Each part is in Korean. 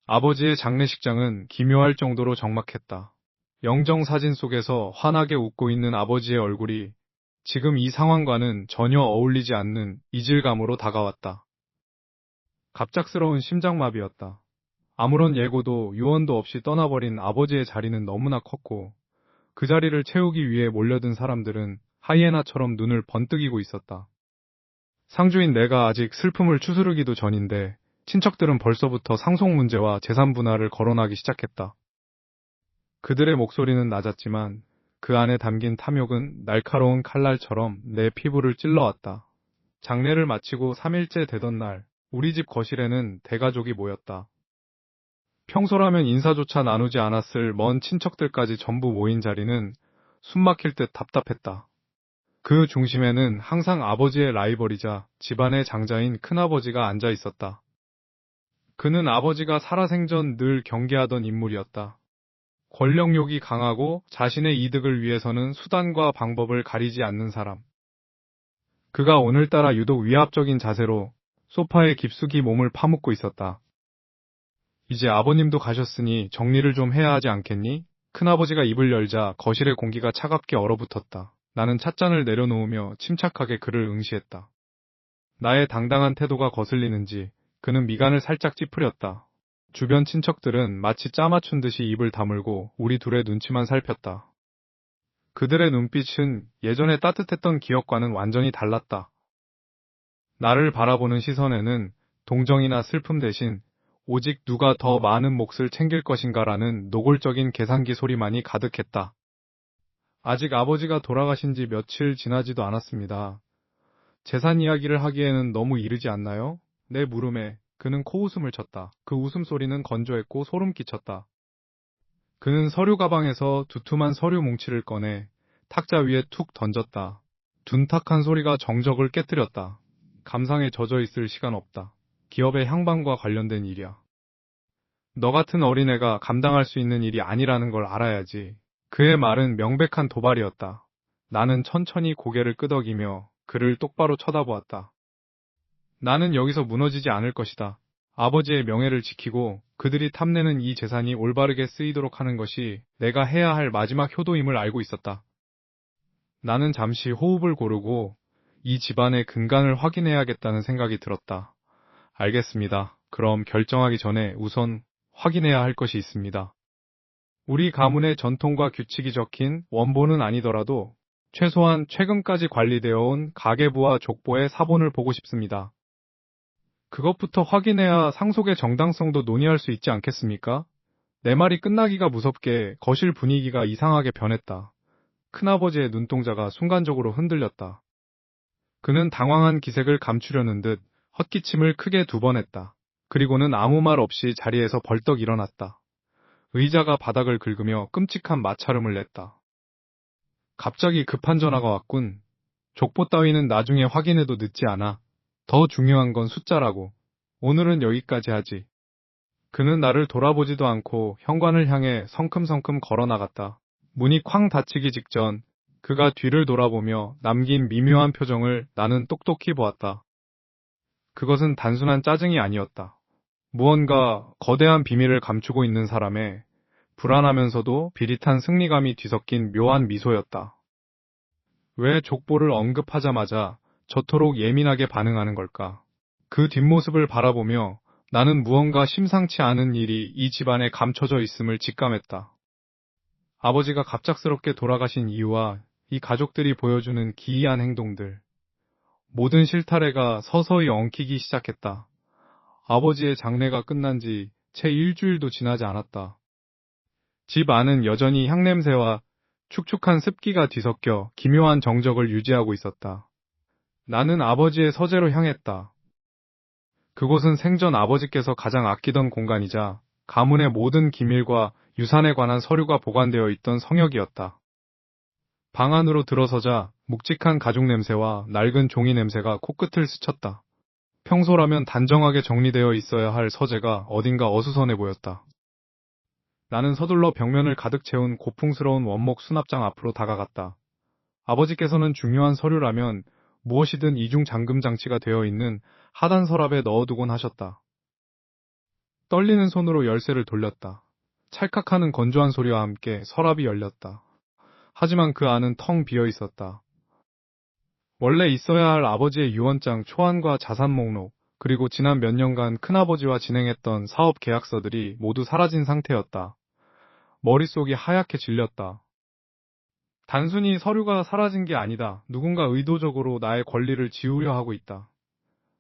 아버지의 장례식장은 기묘할 정도로 적막했다. 영정 사진 속에서 환하게 웃고 있는 아버지의 얼굴이 지금 이 상황과는 전혀 어울리지 않는 이질감으로 다가왔다. 갑작스러운 심장마비였다. 아무런 예고도 유언도 없이 떠나버린 아버지의 자리는 너무나 컸고 그 자리를 채우기 위해 몰려든 사람들은 하이에나처럼 눈을 번뜩이고 있었다. 상주인 내가 아직 슬픔을 추스르기도 전인데 친척들은 벌써부터 상속 문제와 재산 분할을 거론하기 시작했다. 그들의 목소리는 낮았지만 그 안에 담긴 탐욕은 날카로운 칼날처럼 내 피부를 찔러왔다. 장례를 마치고 3일째 되던 날, 우리 집 거실에는 대가족이 모였다. 평소라면 인사조차 나누지 않았을 먼 친척들까지 전부 모인 자리는 숨막힐 듯 답답했다. 그 중심에는 항상 아버지의 라이벌이자 집안의 장자인 큰아버지가 앉아 있었다. 그는 아버지가 살아생전 늘 경계하던 인물이었다. 권력욕이 강하고 자신의 이득을 위해서는 수단과 방법을 가리지 않는 사람. 그가 오늘따라 유독 위압적인 자세로 소파에 깊숙이 몸을 파묻고 있었다. 이제 아버님도 가셨으니 정리를 좀 해야 하지 않겠니? 큰아버지가 입을 열자 거실의 공기가 차갑게 얼어붙었다. 나는 찻잔을 내려놓으며 침착하게 그를 응시했다. 나의 당당한 태도가 거슬리는지 그는 미간을 살짝 찌푸렸다. 주변 친척들은 마치 짜맞춘 듯이 입을 다물고 우리 둘의 눈치만 살폈다. 그들의 눈빛은 예전에 따뜻했던 기억과는 완전히 달랐다. 나를 바라보는 시선에는 동정이나 슬픔 대신 오직 누가 더 많은 몫을 챙길 것인가라는 노골적인 계산기 소리만이 가득했다. 아직 아버지가 돌아가신 지 며칠 지나지도 않았습니다. 재산 이야기를 하기에는 너무 이르지 않나요? 내 물음에 그는 코웃음을 쳤다. 그 웃음소리는 건조했고 소름 끼쳤다. 그는 서류 가방에서 두툼한 서류 뭉치를 꺼내 탁자 위에 툭 던졌다. 둔탁한 소리가 정적을 깨뜨렸다. 감상에 젖어 있을 시간 없다. 기업의 향방과 관련된 일이야. 너 같은 어린애가 감당할 수 있는 일이 아니라는 걸 알아야지. 그의 말은 명백한 도발이었다. 나는 천천히 고개를 끄덕이며 그를 똑바로 쳐다보았다. 나는 여기서 무너지지 않을 것이다. 아버지의 명예를 지키고 그들이 탐내는 이 재산이 올바르게 쓰이도록 하는 것이 내가 해야 할 마지막 효도임을 알고 있었다. 나는 잠시 호흡을 고르고 이 집안의 근간을 확인해야겠다는 생각이 들었다. 알겠습니다. 그럼 결정하기 전에 우선 확인해야 할 것이 있습니다. 우리 가문의 전통과 규칙이 적힌 원본은 아니더라도 최소한 최근까지 관리되어 온 가계부와 족보의 사본을 보고 싶습니다. 그것부터 확인해야 상속의 정당성도 논의할 수 있지 않겠습니까? 내 말이 끝나기가 무섭게 거실 분위기가 이상하게 변했다. 큰아버지의 눈동자가 순간적으로 흔들렸다. 그는 당황한 기색을 감추려는 듯 헛기침을 크게 2번 했다. 그리고는 아무 말 없이 자리에서 벌떡 일어났다. 의자가 바닥을 긁으며 끔찍한 마찰음을 냈다. 갑자기 급한 전화가 왔군. 족보 따위는 나중에 확인해도 늦지 않아. 더 중요한 건 숫자라고. 오늘은 여기까지 하지. 그는 나를 돌아보지도 않고 현관을 향해 성큼성큼 걸어나갔다. 문이 쾅 닫히기 직전 그가 뒤를 돌아보며 남긴 미묘한 표정을 나는 똑똑히 보았다. 그것은 단순한 짜증이 아니었다. 무언가 거대한 비밀을 감추고 있는 사람의 불안하면서도 비릿한 승리감이 뒤섞인 묘한 미소였다. 왜 족보를 언급하자마자 저토록 예민하게 반응하는 걸까? 그 뒷모습을 바라보며 나는 무언가 심상치 않은 일이 이 집안에 감춰져 있음을 직감했다. 아버지가 갑작스럽게 돌아가신 이유와 이 가족들이 보여주는 기이한 행동들. 모든 실타래가 서서히 엉키기 시작했다. 아버지의 장례가 끝난 지 채 일주일도 지나지 않았다. 집 안은 여전히 향냄새와 축축한 습기가 뒤섞여 기묘한 정적을 유지하고 있었다. 나는 아버지의 서재로 향했다. 그곳은 생전 아버지께서 가장 아끼던 공간이자 가문의 모든 기밀과 유산에 관한 서류가 보관되어 있던 성역이었다. 방 안으로 들어서자 묵직한 가죽 냄새와 낡은 종이 냄새가 코끝을 스쳤다. 평소라면 단정하게 정리되어 있어야 할 서재가 어딘가 어수선해 보였다. 나는 서둘러 벽면을 가득 채운 고풍스러운 원목 수납장 앞으로 다가갔다. 아버지께서는 중요한 서류라면 무엇이든 이중 잠금 장치가 되어 있는 하단 서랍에 넣어두곤 하셨다. 떨리는 손으로 열쇠를 돌렸다. 찰칵하는 건조한 소리와 함께 서랍이 열렸다. 하지만 그 안은 텅 비어 있었다. 원래 있어야 할 아버지의 유언장 초안과 자산 목록, 그리고 지난 몇 년간 큰아버지와 진행했던 사업 계약서들이 모두 사라진 상태였다. 머릿속이 하얗게 질렸다. 단순히 서류가 사라진 게 아니다. 누군가 의도적으로 나의 권리를 지우려 하고 있다.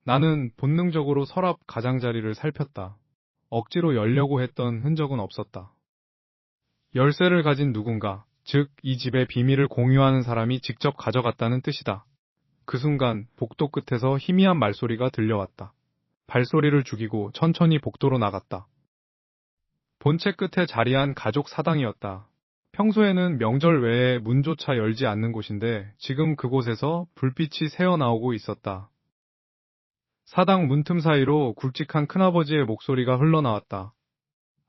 나는 본능적으로 서랍 가장자리를 살폈다. 억지로 열려고 했던 흔적은 없었다. 열쇠를 가진 누군가, 즉 이 집의 비밀을 공유하는 사람이 직접 가져갔다는 뜻이다. 그 순간 복도 끝에서 희미한 말소리가 들려왔다. 발소리를 죽이고 천천히 복도로 나갔다. 본체 끝에 자리한 가족 사당이었다. 평소에는 명절 외에 문조차 열지 않는 곳인데 지금 그곳에서 불빛이 새어나오고 있었다. 사당 문틈 사이로 굵직한 큰아버지의 목소리가 흘러나왔다.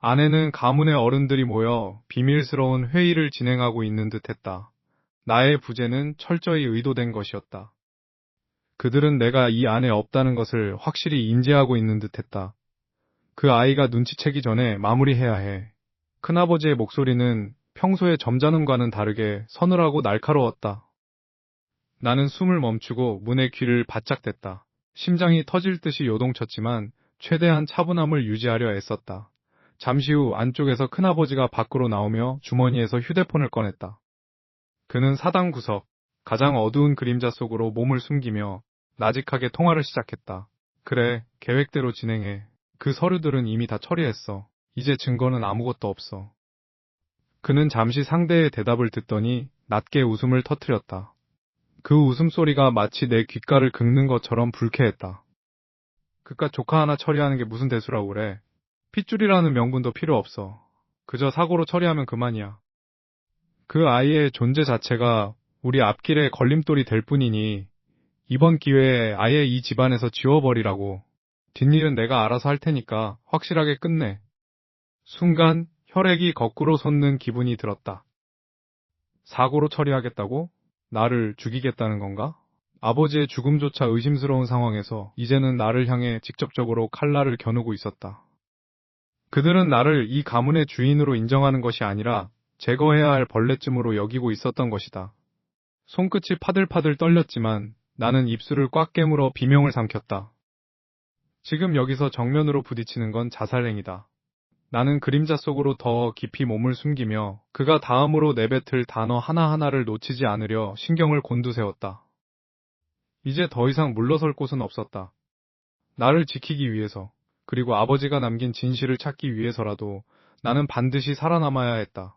안에는 가문의 어른들이 모여 비밀스러운 회의를 진행하고 있는 듯했다. 나의 부재는 철저히 의도된 것이었다. 그들은 내가 이 안에 없다는 것을 확실히 인지하고 있는 듯했다. 그 아이가 눈치채기 전에 마무리해야 해. 큰아버지의 목소리는 평소의 점잖음과는 다르게 서늘하고 날카로웠다. 나는 숨을 멈추고 문의 귀를 바짝 댔다. 심장이 터질 듯이 요동쳤지만 최대한 차분함을 유지하려 애썼다. 잠시 후 안쪽에서 큰아버지가 밖으로 나오며 주머니에서 휴대폰을 꺼냈다. 그는 사당 구석, 가장 어두운 그림자 속으로 몸을 숨기며 나직하게 통화를 시작했다. 그래, 계획대로 진행해. 그 서류들은 이미 다 처리했어. 이제 증거는 아무것도 없어. 그는 잠시 상대의 대답을 듣더니 낮게 웃음을 터뜨렸다. 그 웃음소리가 마치 내 귓가를 긁는 것처럼 불쾌했다. 그깟 조카 하나 처리하는 게 무슨 대수라고 그래. 핏줄이라는 명분도 필요 없어. 그저 사고로 처리하면 그만이야. 그 아이의 존재 자체가 우리 앞길에 걸림돌이 될 뿐이니 이번 기회에 아예 이 집안에서 지워버리라고. 뒷일은 내가 알아서 할 테니까 확실하게 끝내. 순간 혈액이 거꾸로 솟는 기분이 들었다. 사고로 처리하겠다고? 나를 죽이겠다는 건가? 아버지의 죽음조차 의심스러운 상황에서 이제는 나를 향해 직접적으로 칼날을 겨누고 있었다. 그들은 나를 이 가문의 주인으로 인정하는 것이 아니라 제거해야 할 벌레쯤으로 여기고 있었던 것이다. 손끝이 파들파들 떨렸지만 나는 입술을 꽉 깨물어 비명을 삼켰다. 지금 여기서 정면으로 부딪히는 건 자살행위다. 나는 그림자 속으로 더 깊이 몸을 숨기며 그가 다음으로 내뱉을 단어 하나하나를 놓치지 않으려 신경을 곤두세웠다. 이제 더 이상 물러설 곳은 없었다. 나를 지키기 위해서, 그리고 아버지가 남긴 진실을 찾기 위해서라도 나는 반드시 살아남아야 했다.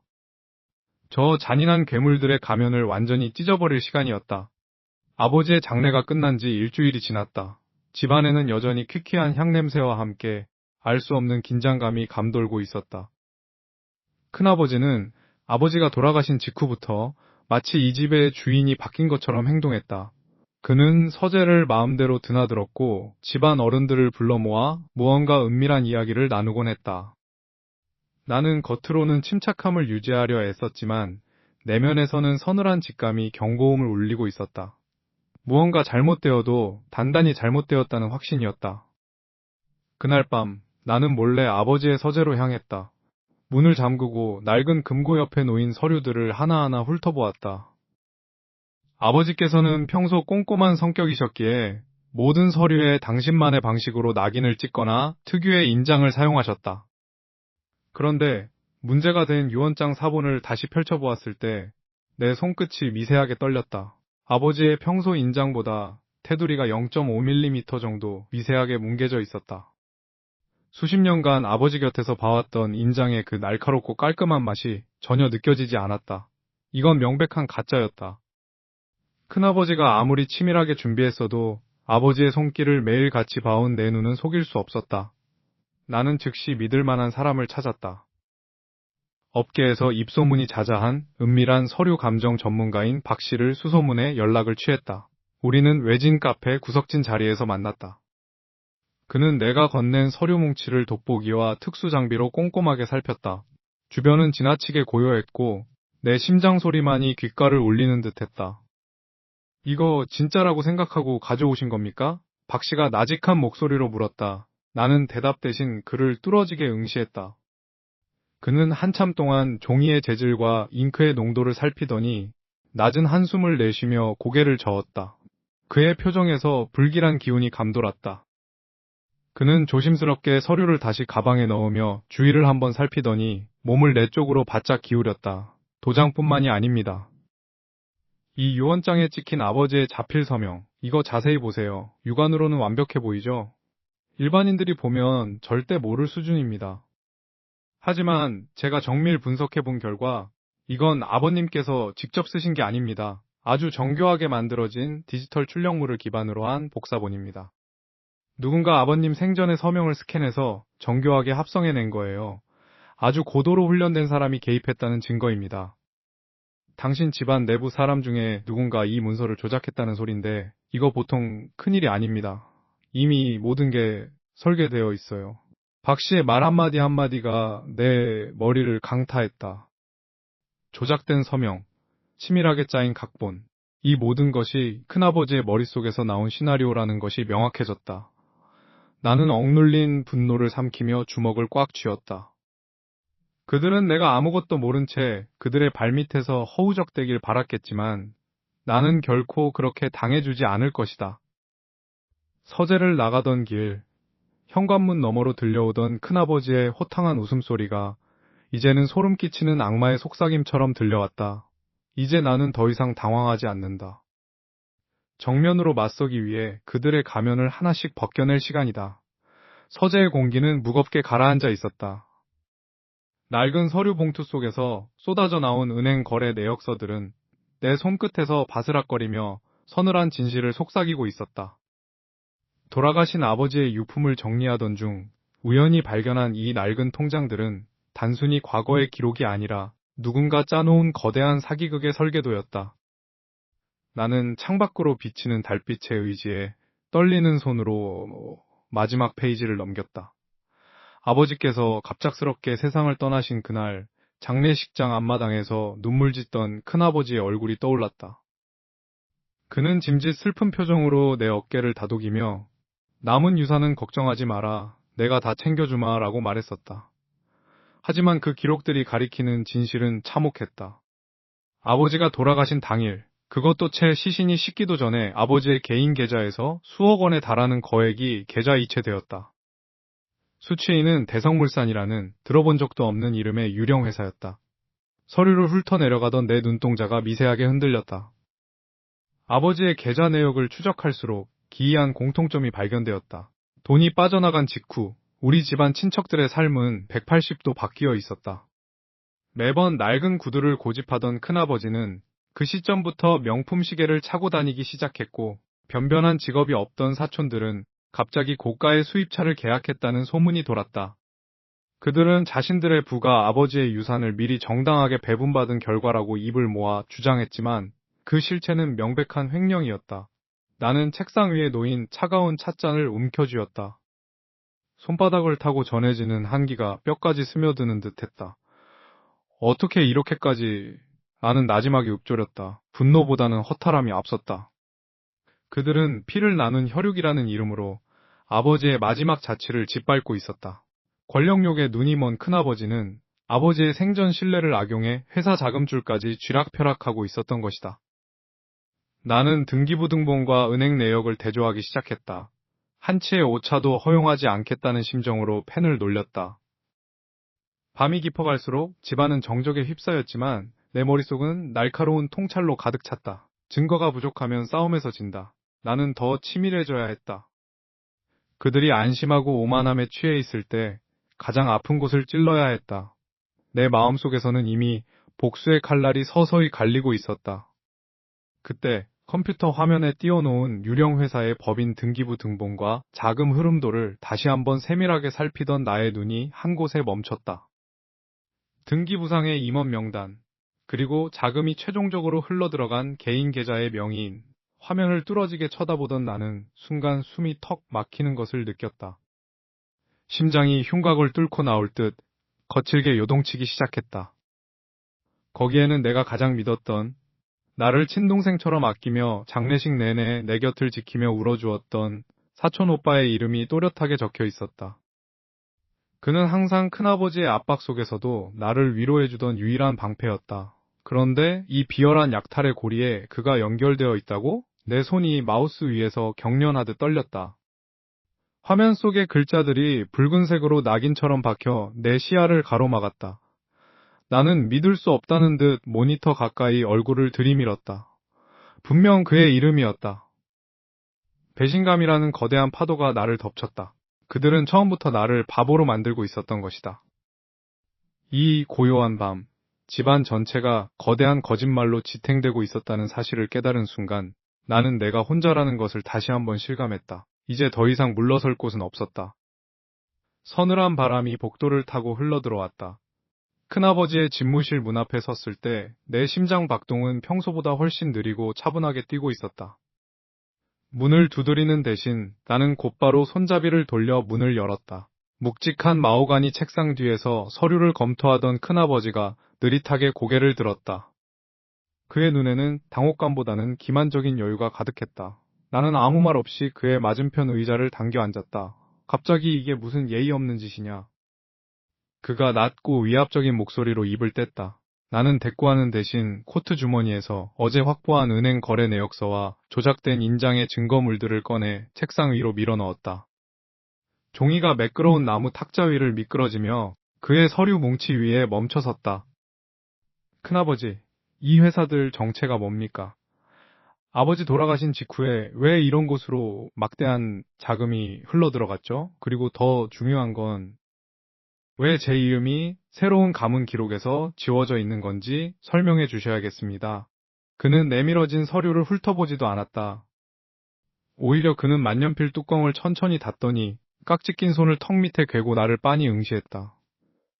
저 잔인한 괴물들의 가면을 완전히 찢어버릴 시간이었다. 아버지의 장례가 끝난 지 일주일이 지났다. 집안에는 여전히 퀴퀴한 향냄새와 함께 알 수 없는 긴장감이 감돌고 있었다. 큰아버지는 아버지가 돌아가신 직후부터 마치 이 집의 주인이 바뀐 것처럼 행동했다. 그는 서재를 마음대로 드나들었고 집안 어른들을 불러 모아 무언가 은밀한 이야기를 나누곤 했다. 나는 겉으로는 침착함을 유지하려 애썼지만 내면에서는 서늘한 직감이 경고음을 울리고 있었다. 무언가 잘못되어도 단단히 잘못되었다는 확신이었다. 그날 밤 나는 몰래 아버지의 서재로 향했다. 문을 잠그고 낡은 금고 옆에 놓인 서류들을 하나하나 훑어보았다. 아버지께서는 평소 꼼꼼한 성격이셨기에 모든 서류에 당신만의 방식으로 낙인을 찍거나 특유의 인장을 사용하셨다. 그런데 문제가 된 유언장 사본을 다시 펼쳐보았을 때 내 손끝이 미세하게 떨렸다. 아버지의 평소 인장보다 테두리가 0.5mm 정도 미세하게 뭉개져 있었다. 수십 년간 아버지 곁에서 봐왔던 인장의 그 날카롭고 깔끔한 맛이 전혀 느껴지지 않았다. 이건 명백한 가짜였다. 큰아버지가 아무리 치밀하게 준비했어도 아버지의 손길을 매일 같이 봐온 내 눈은 속일 수 없었다. 나는 즉시 믿을 만한 사람을 찾았다. 업계에서 입소문이 자자한 은밀한 서류 감정 전문가인 박 씨를 수소문해 연락을 취했다. 우리는 외진 카페 구석진 자리에서 만났다. 그는 내가 건넨 서류 뭉치를 돋보기와 특수 장비로 꼼꼼하게 살폈다. 주변은 지나치게 고요했고 내 심장 소리만이 귓가를 울리는 듯했다. 이거 진짜라고 생각하고 가져오신 겁니까? 박 씨가 나직한 목소리로 물었다. 나는 대답 대신 그를 뚫어지게 응시했다. 그는 한참 동안 종이의 재질과 잉크의 농도를 살피더니 낮은 한숨을 내쉬며 고개를 저었다. 그의 표정에서 불길한 기운이 감돌았다. 그는 조심스럽게 서류를 다시 가방에 넣으며 주위를 한번 살피더니 몸을 내 쪽으로 바짝 기울였다. 도장뿐만이 아닙니다. 이 유언장에 찍힌 아버지의 자필 서명, 이거 자세히 보세요. 육안으로는 완벽해 보이죠? 일반인들이 보면 절대 모를 수준입니다. 하지만 제가 정밀 분석해 본 결과 이건 아버님께서 직접 쓰신 게 아닙니다. 아주 정교하게 만들어진 디지털 출력물을 기반으로 한 복사본입니다. 누군가 아버님 생전의 서명을 스캔해서 정교하게 합성해낸 거예요. 아주 고도로 훈련된 사람이 개입했다는 증거입니다. 당신 집안 내부 사람 중에 누군가 이 문서를 조작했다는 소린데 이거 보통 큰일이 아닙니다. 이미 모든 게 설계되어 있어요. 박 씨의 말 한마디 한마디가 내 머리를 강타했다. 조작된 서명, 치밀하게 짜인 각본, 이 모든 것이 큰아버지의 머릿속에서 나온 시나리오라는 것이 명확해졌다. 나는 억눌린 분노를 삼키며 주먹을 꽉 쥐었다. 그들은 내가 아무것도 모른 채 그들의 발밑에서 허우적대길 바랐겠지만 나는 결코 그렇게 당해주지 않을 것이다. 서재를 나가던 길, 현관문 너머로 들려오던 큰아버지의 호탕한 웃음소리가 이제는 소름 끼치는 악마의 속삭임처럼 들려왔다. 이제 나는 더 이상 당황하지 않는다. 정면으로 맞서기 위해 그들의 가면을 하나씩 벗겨낼 시간이다. 서재의 공기는 무겁게 가라앉아 있었다. 낡은 서류 봉투 속에서 쏟아져 나온 은행 거래 내역서들은 내 손끝에서 바스락거리며 서늘한 진실을 속삭이고 있었다. 돌아가신 아버지의 유품을 정리하던 중 우연히 발견한 이 낡은 통장들은 단순히 과거의 기록이 아니라 누군가 짜놓은 거대한 사기극의 설계도였다. 나는 창밖으로 비치는 달빛에 의지해 떨리는 손으로 마지막 페이지를 넘겼다. 아버지께서 갑작스럽게 세상을 떠나신 그날 장례식장 앞마당에서 눈물 짓던 큰아버지의 얼굴이 떠올랐다. 그는 짐짓 슬픈 표정으로 내 어깨를 다독이며 남은 유산은 걱정하지 마라. 내가 다 챙겨주마 라고 말했었다. 하지만 그 기록들이 가리키는 진실은 참혹했다. 아버지가 돌아가신 당일, 그것도 채 시신이 식기도 전에 아버지의 개인 계좌에서 수억 원에 달하는 거액이 계좌 이체되었다. 수취인은 대성물산이라는 들어본 적도 없는 이름의 유령 회사였다. 서류를 훑어내려가던 내 눈동자가 미세하게 흔들렸다. 아버지의 계좌 내역을 추적할수록 기이한 공통점이 발견되었다. 돈이 빠져나간 직후 우리 집안 친척들의 삶은 180도 바뀌어 있었다. 매번 낡은 구두를 고집하던 큰아버지는 그 시점부터 명품 시계를 차고 다니기 시작했고 변변한 직업이 없던 사촌들은 갑자기 고가의 수입차를 계약했다는 소문이 돌았다. 그들은 자신들의 부가 아버지의 유산을 미리 정당하게 배분받은 결과라고 입을 모아 주장했지만 그 실체는 명백한 횡령이었다. 나는 책상 위에 놓인 차가운 찻잔을 움켜쥐었다. 손바닥을 타고 전해지는 한기가 뼈까지 스며드는 듯했다. 어떻게 이렇게까지... 나는 나지막이 읊조렸다. 분노보다는 허탈함이 앞섰다. 그들은 피를 나눈 혈육이라는 이름으로 아버지의 마지막 자취를 짓밟고 있었다. 권력욕에 눈이 먼 큰아버지는 아버지의 생전 신뢰를 악용해 회사 자금줄까지 쥐락펴락하고 있었던 것이다. 나는 등기부등본과 은행 내역을 대조하기 시작했다. 한 치의 오차도 허용하지 않겠다는 심정으로 펜을 놀렸다. 밤이 깊어갈수록 집안은 정적에 휩싸였지만 내 머릿속은 날카로운 통찰로 가득 찼다. 증거가 부족하면 싸움에서 진다. 나는 더 치밀해져야 했다. 그들이 안심하고 오만함에 취해 있을 때 가장 아픈 곳을 찔러야 했다. 내 마음속에서는 이미 복수의 칼날이 서서히 갈리고 있었다. 그때 컴퓨터 화면에 띄워놓은 유령 회사의 법인 등기부 등본과 자금 흐름도를 다시 한번 세밀하게 살피던 나의 눈이 한 곳에 멈췄다. 등기부상의 임원 명단, 그리고 자금이 최종적으로 흘러들어간 개인 계좌의 명의인, 화면을 뚫어지게 쳐다보던 나는 순간 숨이 턱 막히는 것을 느꼈다. 심장이 흉곽을 뚫고 나올 듯 거칠게 요동치기 시작했다. 거기에는 내가 가장 믿었던, 나를 친동생처럼 아끼며 장례식 내내 내 곁을 지키며 울어주었던 사촌 오빠의 이름이 또렷하게 적혀 있었다. 그는 항상 큰아버지의 압박 속에서도 나를 위로해주던 유일한 방패였다. 그런데 이 비열한 약탈의 고리에 그가 연결되어 있다고? 내 손이 마우스 위에서 경련하듯 떨렸다. 화면 속의 글자들이 붉은색으로 낙인처럼 박혀 내 시야를 가로막았다. 나는 믿을 수 없다는 듯 모니터 가까이 얼굴을 들이밀었다. 분명 그의 이름이었다. 배신감이라는 거대한 파도가 나를 덮쳤다. 그들은 처음부터 나를 바보로 만들고 있었던 것이다. 이 고요한 밤, 집안 전체가 거대한 거짓말로 지탱되고 있었다는 사실을 깨달은 순간 나는 내가 혼자라는 것을 다시 한번 실감했다. 이제 더 이상 물러설 곳은 없었다. 서늘한 바람이 복도를 타고 흘러들어왔다. 큰아버지의 집무실 문 앞에 섰을 때 내 심장 박동은 평소보다 훨씬 느리고 차분하게 뛰고 있었다. 문을 두드리는 대신 나는 곧바로 손잡이를 돌려 문을 열었다. 묵직한 마호가니 책상 뒤에서 서류를 검토하던 큰아버지가 느릿하게 고개를 들었다. 그의 눈에는 당혹감보다는 기만적인 여유가 가득했다. 나는 아무 말 없이 그의 맞은편 의자를 당겨 앉았다. 갑자기 이게 무슨 예의 없는 짓이냐. 그가 낮고 위압적인 목소리로 입을 뗐다. 나는 대꾸하는 대신 코트 주머니에서 어제 확보한 은행 거래 내역서와 조작된 인장의 증거물들을 꺼내 책상 위로 밀어넣었다. 종이가 매끄러운 나무 탁자 위를 미끄러지며 그의 서류 뭉치 위에 멈춰섰다. 큰아버지, 이 회사들 정체가 뭡니까? 아버지 돌아가신 직후에 왜 이런 곳으로 막대한 자금이 흘러들어갔죠? 그리고 더 중요한 건 왜 제 이름이 새로운 가문 기록에서 지워져 있는 건지 설명해 주셔야겠습니다. 그는 내밀어진 서류를 훑어보지도 않았다. 오히려 그는 만년필 뚜껑을 천천히 닫더니 깍지 낀 손을 턱 밑에 괴고 나를 빤히 응시했다.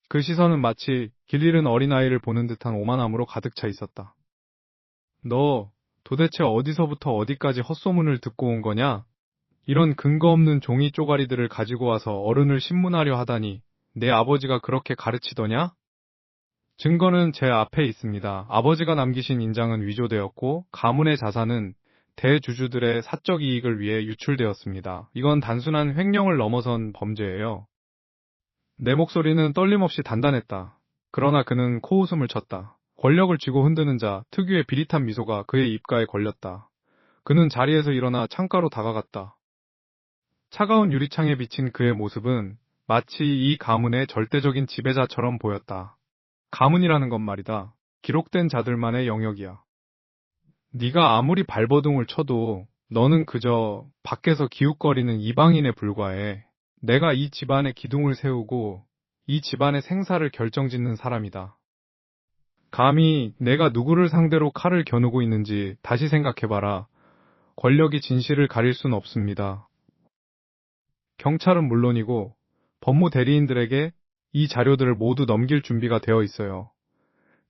그 시선은 마치 길 잃은 어린아이를 보는 듯한 오만함으로 가득 차 있었다. 너 도대체 어디서부터 어디까지 헛소문을 듣고 온 거냐? 이런 근거 없는 종이 쪼가리들을 가지고 와서 어른을 신문하려 하다니 내 아버지가 그렇게 가르치더냐? 증거는 제 앞에 있습니다. 아버지가 남기신 인장은 위조되었고 가문의 자산은 대주주들의 사적 이익을 위해 유출되었습니다. 이건 단순한 횡령을 넘어선 범죄예요. 내 목소리는 떨림없이 단단했다. 그러나 그는 코웃음을 쳤다. 권력을 쥐고 흔드는 자 특유의 비릿한 미소가 그의 입가에 걸렸다. 그는 자리에서 일어나 창가로 다가갔다. 차가운 유리창에 비친 그의 모습은 마치 이 가문의 절대적인 지배자처럼 보였다. 가문이라는 건 말이다. 기록된 자들만의 영역이야. 네가 아무리 발버둥을 쳐도 너는 그저 밖에서 기웃거리는 이방인에 불과해. 내가 이 집안의 기둥을 세우고 이 집안의 생사를 결정짓는 사람이다. 감히 내가 누구를 상대로 칼을 겨누고 있는지 다시 생각해봐라. 권력이 진실을 가릴 순 없습니다. 경찰은 물론이고 법무 대리인들에게 이 자료들을 모두 넘길 준비가 되어 있어요.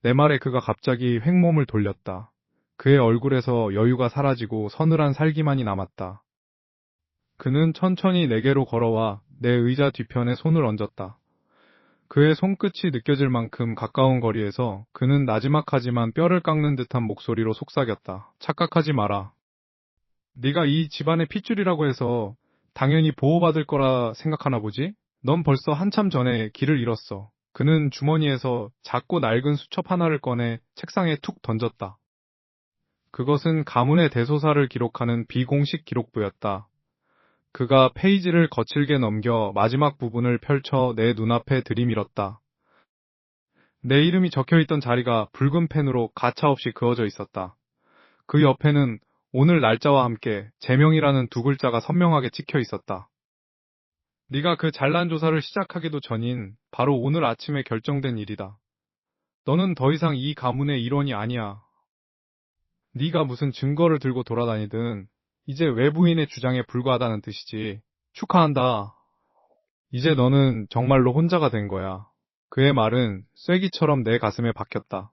내 말에 그가 갑자기 횡몸을 돌렸다. 그의 얼굴에서 여유가 사라지고 서늘한 살기만이 남았다. 그는 천천히 내게로 걸어와 내 의자 뒤편에 손을 얹었다. 그의 손끝이 느껴질 만큼 가까운 거리에서 그는 나지막하지만 뼈를 깎는 듯한 목소리로 속삭였다. 착각하지 마라. 네가 이 집안의 핏줄이라고 해서 당연히 보호받을 거라 생각하나 보지? 넌 벌써 한참 전에 길을 잃었어. 그는 주머니에서 작고 낡은 수첩 하나를 꺼내 책상에 툭 던졌다. 그것은 가문의 대소사를 기록하는 비공식 기록부였다. 그가 페이지를 거칠게 넘겨 마지막 부분을 펼쳐 내 눈앞에 들이밀었다. 내 이름이 적혀있던 자리가 붉은 펜으로 가차없이 그어져 있었다. 그 옆에는 오늘 날짜와 함께 제명이라는 두 글자가 선명하게 찍혀 있었다. 네가 그 잘난 조사를 시작하기도 전인 바로 오늘 아침에 결정된 일이다. 너는 더 이상 이 가문의 일원이 아니야. 네가 무슨 증거를 들고 돌아다니든 이제 외부인의 주장에 불과하다는 뜻이지. 축하한다. 이제 너는 정말로 혼자가 된 거야. 그의 말은 쐐기처럼 내 가슴에 박혔다.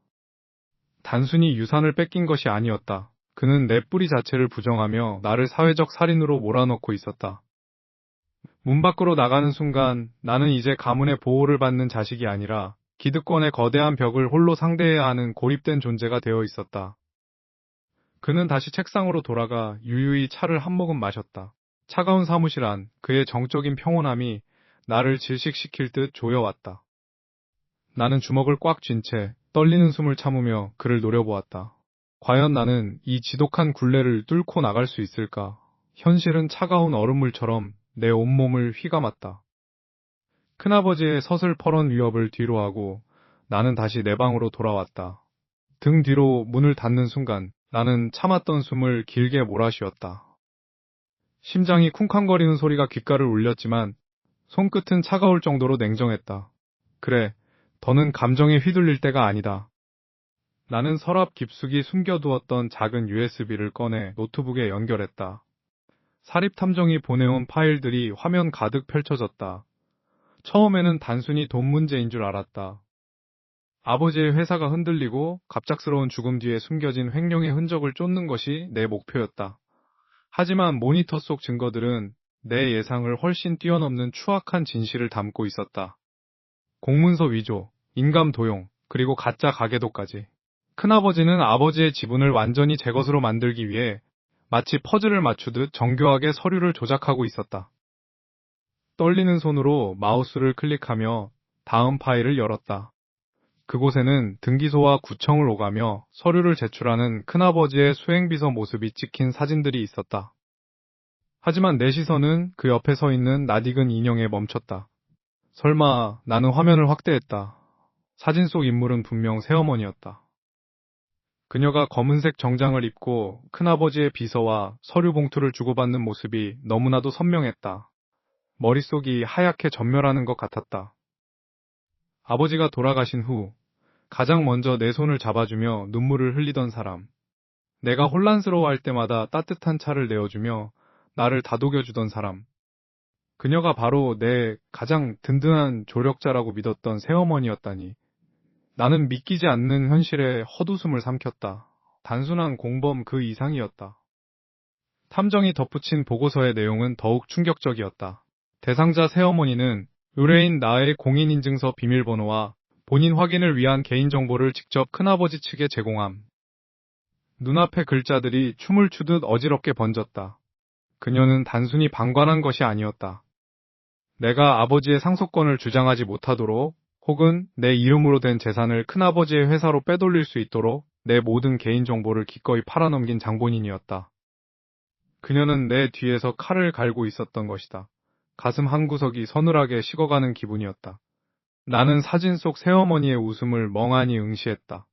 단순히 유산을 뺏긴 것이 아니었다. 그는 내 뿌리 자체를 부정하며 나를 사회적 살인으로 몰아넣고 있었다. 문 밖으로 나가는 순간 나는 이제 가문의 보호를 받는 자식이 아니라 기득권의 거대한 벽을 홀로 상대해야 하는 고립된 존재가 되어 있었다. 그는 다시 책상으로 돌아가 유유히 차를 한 모금 마셨다. 차가운 사무실 안 그의 정적인 평온함이 나를 질식시킬 듯 조여왔다. 나는 주먹을 꽉 쥔 채 떨리는 숨을 참으며 그를 노려보았다. 과연 나는 이 지독한 굴레를 뚫고 나갈 수 있을까? 현실은 차가운 얼음물처럼 내 온몸을 휘감았다. 큰아버지의 서슬퍼런 위협을 뒤로하고 나는 다시 내 방으로 돌아왔다. 등 뒤로 문을 닫는 순간 나는 참았던 숨을 길게 몰아쉬었다. 심장이 쿵쾅거리는 소리가 귓가를 울렸지만 손끝은 차가울 정도로 냉정했다. 그래, 더는 감정에 휘둘릴 때가 아니다. 나는 서랍 깊숙이 숨겨두었던 작은 USB를 꺼내 노트북에 연결했다. 사립탐정이 보내온 파일들이 화면 가득 펼쳐졌다. 처음에는 단순히 돈 문제인 줄 알았다. 아버지의 회사가 흔들리고 갑작스러운 죽음 뒤에 숨겨진 횡령의 흔적을 쫓는 것이 내 목표였다. 하지만 모니터 속 증거들은 내 예상을 훨씬 뛰어넘는 추악한 진실을 담고 있었다. 공문서 위조, 인감 도용, 그리고 가짜 가계도까지. 큰아버지는 아버지의 지분을 완전히 제 것으로 만들기 위해 마치 퍼즐을 맞추듯 정교하게 서류를 조작하고 있었다. 떨리는 손으로 마우스를 클릭하며 다음 파일을 열었다. 그곳에는 등기소와 구청을 오가며 서류를 제출하는 큰아버지의 수행비서 모습이 찍힌 사진들이 있었다. 하지만 내 시선은 그 옆에 서 있는 낯익은 인형에 멈췄다. 설마 나는 화면을 확대했다. 사진 속 인물은 분명 새어머니였다. 그녀가 검은색 정장을 입고 큰아버지의 비서와 서류 봉투를 주고받는 모습이 너무나도 선명했다. 머릿속이 하얗게 전멸하는 것 같았다. 아버지가 돌아가신 후 가장 먼저 내 손을 잡아주며 눈물을 흘리던 사람. 내가 혼란스러워할 때마다 따뜻한 차를 내어주며 나를 다독여주던 사람. 그녀가 바로 내 가장 든든한 조력자라고 믿었던 새어머니였다니. 나는 믿기지 않는 현실에 헛웃음을 삼켰다. 단순한 공범 그 이상이었다. 탐정이 덧붙인 보고서의 내용은 더욱 충격적이었다. 대상자 새어머니는 의뢰인 나의 공인인증서 비밀번호와 본인 확인을 위한 개인정보를 직접 큰아버지 측에 제공함. 눈앞의 글자들이 춤을 추듯 어지럽게 번졌다. 그녀는 단순히 방관한 것이 아니었다. 내가 아버지의 상속권을 주장하지 못하도록 혹은 내 이름으로 된 재산을 큰아버지의 회사로 빼돌릴 수 있도록 내 모든 개인정보를 기꺼이 팔아넘긴 장본인이었다. 그녀는 내 뒤에서 칼을 갈고 있었던 것이다. 가슴 한구석이 서늘하게 식어가는 기분이었다. 나는 사진 속 새어머니의 웃음을 멍하니 응시했다.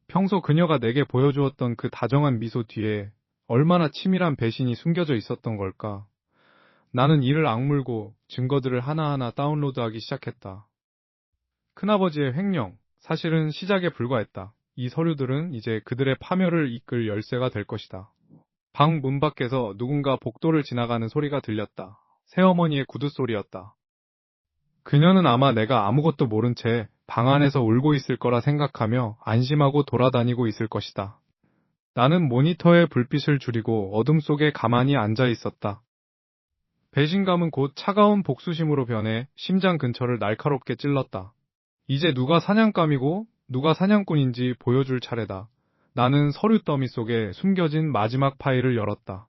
평소 그녀가 내게 보여주었던 그 다정한 미소 뒤에 얼마나 치밀한 배신이 숨겨져 있었던 걸까? 나는 이를 악물고 증거들을 하나하나 다운로드하기 시작했다. 큰아버지의 횡령, 사실은 시작에 불과했다. 이 서류들은 이제 그들의 파멸을 이끌 열쇠가 될 것이다. 방 문 밖에서 누군가 복도를 지나가는 소리가 들렸다. 새어머니의 구두소리였다. 그녀는 아마 내가 아무것도 모른 채 방 안에서 울고 있을 거라 생각하며 안심하고 돌아다니고 있을 것이다. 나는 모니터의 불빛을 줄이고 어둠 속에 가만히 앉아 있었다. 배신감은 곧 차가운 복수심으로 변해 심장 근처를 날카롭게 찔렀다. 이제 누가 사냥감이고 누가 사냥꾼인지 보여줄 차례다. 나는 서류 더미 속에 숨겨진 마지막 파일을 열었다.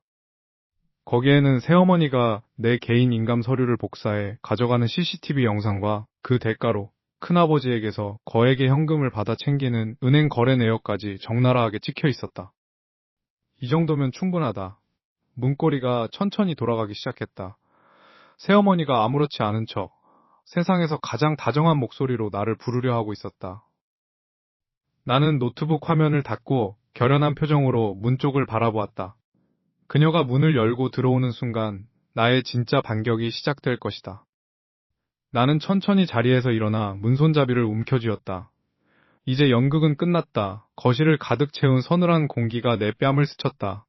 거기에는 새어머니가 내 개인 인감 서류를 복사해 가져가는 CCTV 영상과 그 대가로 큰아버지에게서 거액의 현금을 받아 챙기는 은행 거래 내역까지 적나라하게 찍혀 있었다. 이 정도면 충분하다. 문고리가 천천히 돌아가기 시작했다. 새어머니가 아무렇지 않은 척 세상에서 가장 다정한 목소리로 나를 부르려 하고 있었다. 나는 노트북 화면을 닫고 결연한 표정으로 문 쪽을 바라보았다. 그녀가 문을 열고 들어오는 순간 나의 진짜 반격이 시작될 것이다. 나는 천천히 자리에서 일어나 문손잡이를 움켜쥐었다. 이제 연극은 끝났다. 거실을 가득 채운 서늘한 공기가 내 뺨을 스쳤다.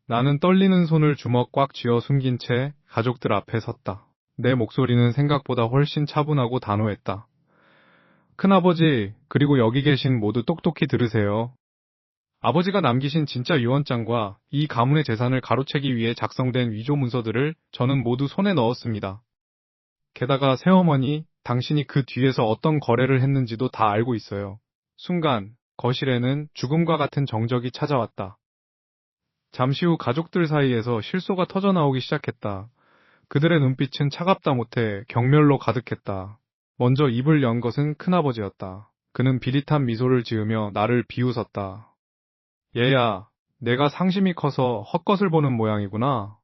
나는 떨리는 손을 주먹 꽉 쥐어 숨긴 채 가족들 앞에 섰다. 내 목소리는 생각보다 훨씬 차분하고 단호했다. 큰아버지, 그리고 여기 계신 모두 똑똑히 들으세요. 아버지가 남기신 진짜 유언장과 이 가문의 재산을 가로채기 위해 작성된 위조 문서들을 저는 모두 손에 넣었습니다. 게다가 새어머니, 당신이 그 뒤에서 어떤 거래를 했는지도 다 알고 있어요. 순간 거실에는 죽음과 같은 정적이 찾아왔다. 잠시 후 가족들 사이에서 실소가 터져나오기 시작했다. 그들의 눈빛은 차갑다 못해 경멸로 가득했다. 먼저 입을 연 것은 큰아버지였다. 그는 비릿한 미소를 지으며 나를 비웃었다. 얘야, 내가 상심이 커서 헛것을 보는 모양이구나.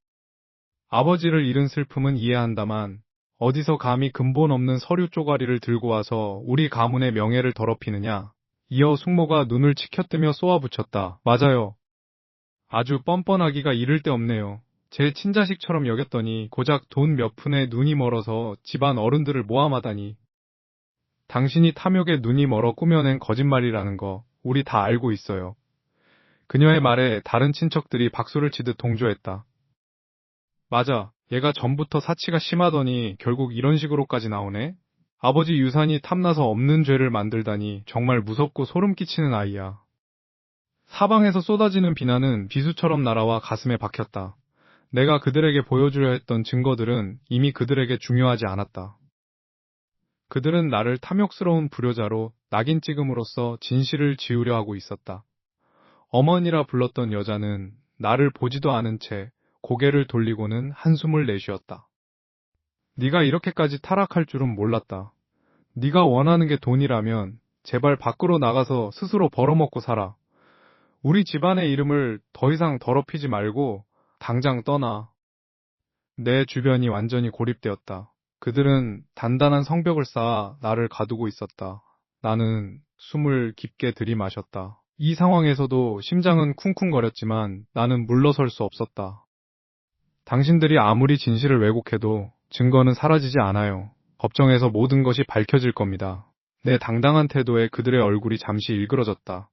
아버지를 잃은 슬픔은 이해한다만 어디서 감히 근본 없는 서류 쪼가리를 들고 와서 우리 가문의 명예를 더럽히느냐. 이어 숙모가 눈을 치켜뜨며 쏘아붙였다. 맞아요. 아주 뻔뻔하기가 이를 데 없네요. 제 친자식처럼 여겼더니 고작 돈 몇 푼에 눈이 멀어서 집안 어른들을 모함하다니. 당신이 탐욕에 눈이 멀어 꾸며낸 거짓말이라는 거 우리 다 알고 있어요. 그녀의 말에 다른 친척들이 박수를 치듯 동조했다. 맞아, 얘가 전부터 사치가 심하더니 결국 이런 식으로까지 나오네? 아버지 유산이 탐나서 없는 죄를 만들다니 정말 무섭고 소름 끼치는 아이야. 사방에서 쏟아지는 비난은 비수처럼 날아와 가슴에 박혔다. 내가 그들에게 보여주려 했던 증거들은 이미 그들에게 중요하지 않았다. 그들은 나를 탐욕스러운 불효자로 낙인 찍음으로써 진실을 지우려 하고 있었다. 어머니라 불렀던 여자는 나를 보지도 않은 채 고개를 돌리고는 한숨을 내쉬었다. 네가 이렇게까지 타락할 줄은 몰랐다. 네가 원하는 게 돈이라면 제발 밖으로 나가서 스스로 벌어먹고 살아. 우리 집안의 이름을 더 이상 더럽히지 말고 당장 떠나. 내 주변이 완전히 고립되었다. 그들은 단단한 성벽을 쌓아 나를 가두고 있었다. 나는 숨을 깊게 들이마셨다. 이 상황에서도 심장은 쿵쿵거렸지만 나는 물러설 수 없었다. 당신들이 아무리 진실을 왜곡해도 증거는 사라지지 않아요. 법정에서 모든 것이 밝혀질 겁니다. 내 당당한 태도에 그들의 얼굴이 잠시 일그러졌다.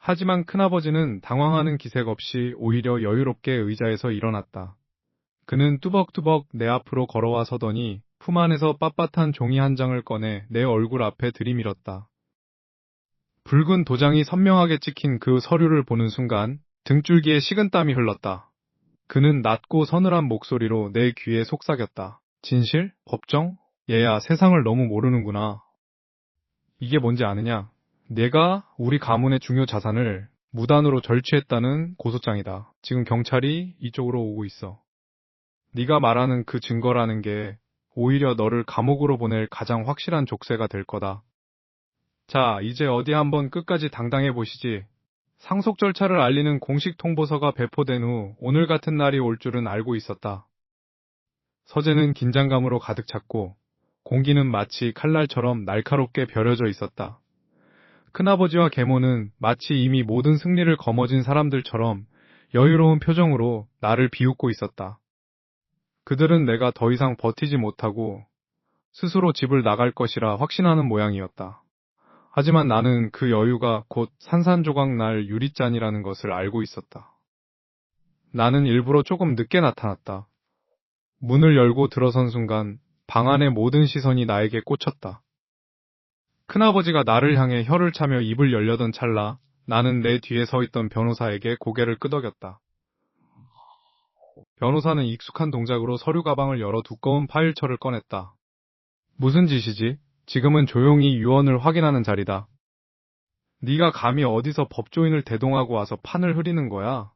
하지만 큰아버지는 당황하는 기색 없이 오히려 여유롭게 의자에서 일어났다. 그는 뚜벅뚜벅 내 앞으로 걸어와 서더니 품 안에서 빳빳한 종이 한 장을 꺼내 내 얼굴 앞에 들이밀었다. 붉은 도장이 선명하게 찍힌 그 서류를 보는 순간 등줄기에 식은땀이 흘렀다. 그는 낮고 서늘한 목소리로 내 귀에 속삭였다. 진실? 법정? 얘야, 세상을 너무 모르는구나. 이게 뭔지 아느냐? 내가 우리 가문의 중요 자산을 무단으로 절취했다는 고소장이다. 지금 경찰이 이쪽으로 오고 있어. 네가 말하는 그 증거라는 게 오히려 너를 감옥으로 보낼 가장 확실한 족쇄가 될 거다. 자, 이제 어디 한번 끝까지 당당해 보시지. 상속 절차를 알리는 공식 통보서가 배포된 후 오늘 같은 날이 올 줄은 알고 있었다. 서재는 긴장감으로 가득 찼고 공기는 마치 칼날처럼 날카롭게 벼려져 있었다. 큰아버지와 계모는 마치 이미 모든 승리를 거머쥔 사람들처럼 여유로운 표정으로 나를 비웃고 있었다. 그들은 내가 더 이상 버티지 못하고 스스로 집을 나갈 것이라 확신하는 모양이었다. 하지만 나는 그 여유가 곧 산산조각 날 유리잔이라는 것을 알고 있었다. 나는 일부러 조금 늦게 나타났다. 문을 열고 들어선 순간 방 안의 모든 시선이 나에게 꽂혔다. 큰아버지가 나를 향해 혀를 차며 입을 열려던 찰나 나는 내 뒤에 서 있던 변호사에게 고개를 끄덕였다. 변호사는 익숙한 동작으로 서류 가방을 열어 두꺼운 파일처를 꺼냈다. 무슨 짓이지? 지금은 조용히 유언을 확인하는 자리다. 네가 감히 어디서 법조인을 대동하고 와서 판을 흐리는 거야?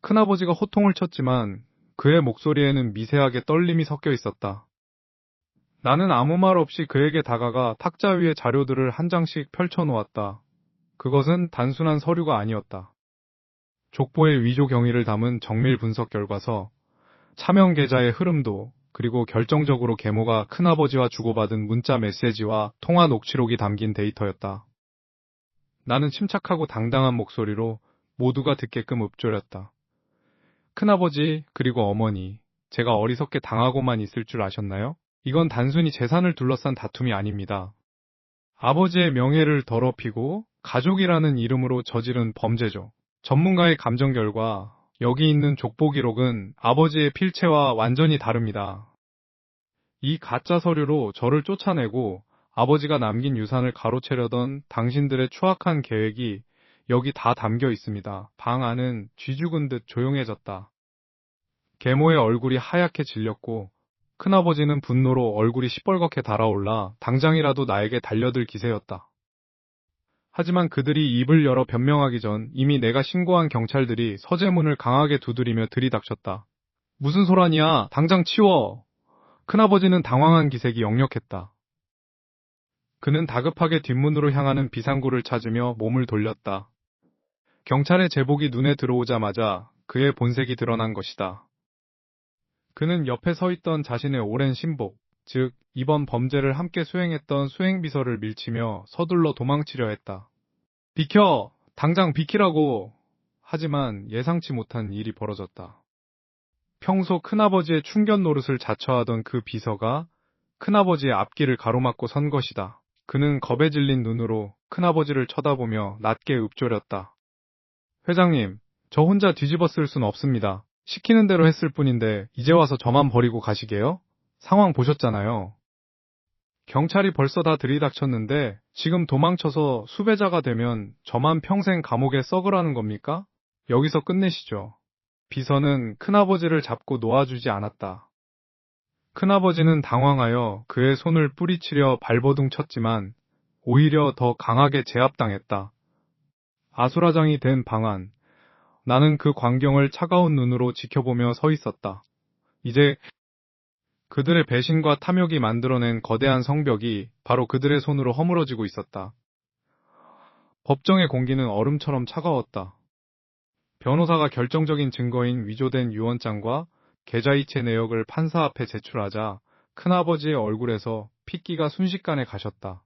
큰아버지가 호통을 쳤지만 그의 목소리에는 미세하게 떨림이 섞여 있었다. 나는 아무 말 없이 그에게 다가가 탁자 위에 자료들을 한 장씩 펼쳐놓았다. 그것은 단순한 서류가 아니었다. 족보의 위조 경위를 담은 정밀 분석 결과서, 차명 계좌의 흐름도, 그리고 결정적으로 계모가 큰아버지와 주고받은 문자 메시지와 통화 녹취록이 담긴 데이터였다. 나는 침착하고 당당한 목소리로 모두가 듣게끔 읊조렸다. 큰아버지, 그리고 어머니, 제가 어리석게 당하고만 있을 줄 아셨나요? 이건 단순히 재산을 둘러싼 다툼이 아닙니다. 아버지의 명예를 더럽히고 가족이라는 이름으로 저지른 범죄죠. 전문가의 감정 결과 여기 있는 족보 기록은 아버지의 필체와 완전히 다릅니다. 이 가짜 서류로 저를 쫓아내고 아버지가 남긴 유산을 가로채려던 당신들의 추악한 계획이 여기 다 담겨 있습니다. 방 안은 쥐죽은 듯 조용해졌다. 계모의 얼굴이 하얗게 질렸고 큰아버지는 분노로 얼굴이 시뻘겋게 달아올라 당장이라도 나에게 달려들 기세였다. 하지만 그들이 입을 열어 변명하기 전 이미 내가 신고한 경찰들이 서재문을 강하게 두드리며 들이닥쳤다. 무슨 소란이야? 당장 치워! 큰아버지는 당황한 기색이 역력했다. 그는 다급하게 뒷문으로 향하는 비상구를 찾으며 몸을 돌렸다. 경찰의 제복이 눈에 들어오자마자 그의 본색이 드러난 것이다. 그는 옆에 서 있던 자신의 오랜 신복, 즉 이번 범죄를 함께 수행했던 수행비서를 밀치며 서둘러 도망치려 했다. 비켜! 당장 비키라고! 하지만 예상치 못한 일이 벌어졌다. 평소 큰아버지의 충견 노릇을 자처하던 그 비서가 큰아버지의 앞길을 가로막고 선 것이다. 그는 겁에 질린 눈으로 큰아버지를 쳐다보며 낮게 읊조렸다. 회장님, 저 혼자 뒤집어 쓸 순 없습니다. 시키는 대로 했을 뿐인데 이제 와서 저만 버리고 가시게요? 상황 보셨잖아요. 경찰이 벌써 다 들이닥쳤는데 지금 도망쳐서 수배자가 되면 저만 평생 감옥에 썩으라는 겁니까? 여기서 끝내시죠. 비서는 큰아버지를 잡고 놓아주지 않았다. 큰아버지는 당황하여 그의 손을 뿌리치려 발버둥 쳤지만 오히려 더 강하게 제압당했다. 아수라장이 된 방안. 나는 그 광경을 차가운 눈으로 지켜보며 서 있었다. 이제 그들의 배신과 탐욕이 만들어낸 거대한 성벽이 바로 그들의 손으로 허물어지고 있었다. 법정의 공기는 얼음처럼 차가웠다. 변호사가 결정적인 증거인 위조된 유언장과 계좌이체 내역을 판사 앞에 제출하자 큰아버지의 얼굴에서 핏기가 순식간에 가셨다.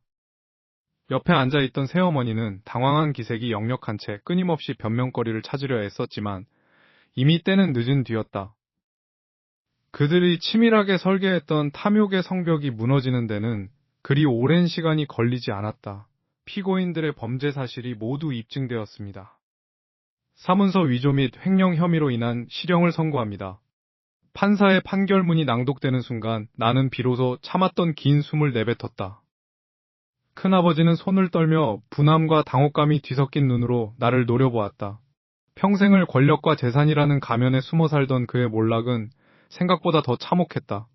옆에 앉아있던 새어머니는 당황한 기색이 역력한 채 끊임없이 변명거리를 찾으려 애썼지만 이미 때는 늦은 뒤였다. 그들이 치밀하게 설계했던 탐욕의 성벽이 무너지는 데는 그리 오랜 시간이 걸리지 않았다. 피고인들의 범죄 사실이 모두 입증되었습니다. 사문서 위조 및 횡령 혐의로 인한 실형을 선고합니다. 판사의 판결문이 낭독되는 순간 나는 비로소 참았던 긴 숨을 내뱉었다. 큰아버지는 손을 떨며 분함과 당혹감이 뒤섞인 눈으로 나를 노려보았다. 평생을 권력과 재산이라는 가면에 숨어 살던 그의 몰락은 생각보다 더 참혹했다.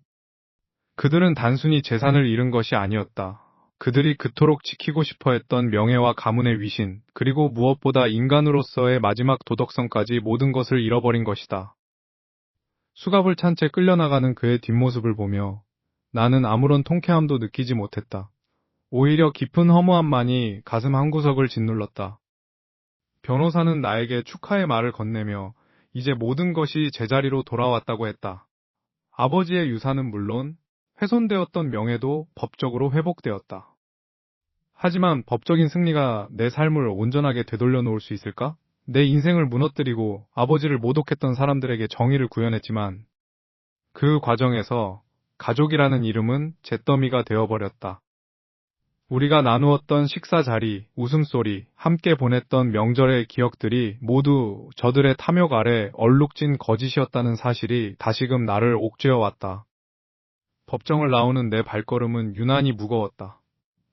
그들은 단순히 재산을 잃은 것이 아니었다. 그들이 그토록 지키고 싶어 했던 명예와 가문의 위신, 그리고 무엇보다 인간으로서의 마지막 도덕성까지 모든 것을 잃어버린 것이다. 수갑을 찬 채 끌려나가는 그의 뒷모습을 보며 나는 아무런 통쾌함도 느끼지 못했다. 오히려 깊은 허무함만이 가슴 한구석을 짓눌렀다. 변호사는 나에게 축하의 말을 건네며 이제 모든 것이 제자리로 돌아왔다고 했다. 아버지의 유산은 물론 훼손되었던 명예도 법적으로 회복되었다. 하지만 법적인 승리가 내 삶을 온전하게 되돌려 놓을 수 있을까? 내 인생을 무너뜨리고 아버지를 모독했던 사람들에게 정의를 구현했지만 그 과정에서 가족이라는 이름은 잿더미가 되어버렸다. 우리가 나누었던 식사 자리, 웃음소리, 함께 보냈던 명절의 기억들이 모두 저들의 탐욕 아래 얼룩진 거짓이었다는 사실이 다시금 나를 옥죄어왔다. 법정을 나오는 내 발걸음은 유난히 무거웠다.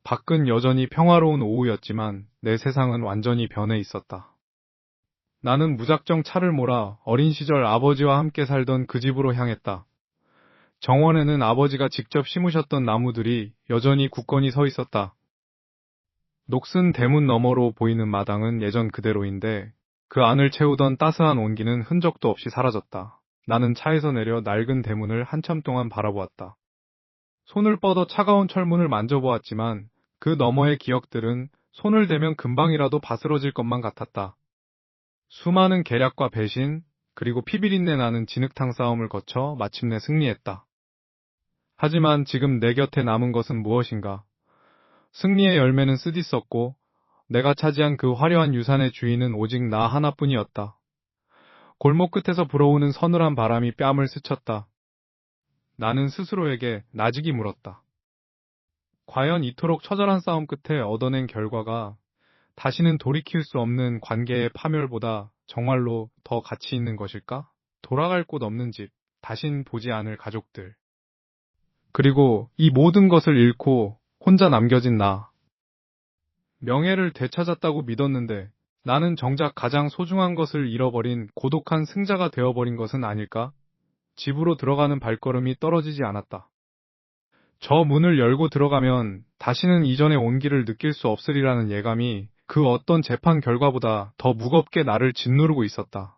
밖은 여전히 평화로운 오후였지만 내 세상은 완전히 변해 있었다. 나는 무작정 차를 몰아 어린 시절 아버지와 함께 살던 그 집으로 향했다. 정원에는 아버지가 직접 심으셨던 나무들이 여전히 굳건히 서 있었다. 녹슨 대문 너머로 보이는 마당은 예전 그대로인데 그 안을 채우던 따스한 온기는 흔적도 없이 사라졌다. 나는 차에서 내려 낡은 대문을 한참 동안 바라보았다. 손을 뻗어 차가운 철문을 만져보았지만 그 너머의 기억들은 손을 대면 금방이라도 바스러질 것만 같았다. 수많은 계략과 배신, 그리고 피비린내 나는 진흙탕 싸움을 거쳐 마침내 승리했다. 하지만 지금 내 곁에 남은 것은 무엇인가? 승리의 열매는 쓰디썼고 내가 차지한 그 화려한 유산의 주인은 오직 나 하나뿐이었다. 골목 끝에서 불어오는 서늘한 바람이 뺨을 스쳤다. 나는 스스로에게 나직이 물었다. 과연 이토록 처절한 싸움 끝에 얻어낸 결과가 다시는 돌이킬 수 없는 관계의 파멸보다 정말로 더 가치 있는 것일까? 돌아갈 곳 없는 집, 다신 보지 않을 가족들. 그리고 이 모든 것을 잃고 혼자 남겨진 나. 명예를 되찾았다고 믿었는데 나는 정작 가장 소중한 것을 잃어버린 고독한 승자가 되어버린 것은 아닐까? 집으로 들어가는 발걸음이 떨어지지 않았다. 저 문을 열고 들어가면 다시는 이전의 온기를 느낄 수 없으리라는 예감이 그 어떤 재판 결과보다 더 무겁게 나를 짓누르고 있었다.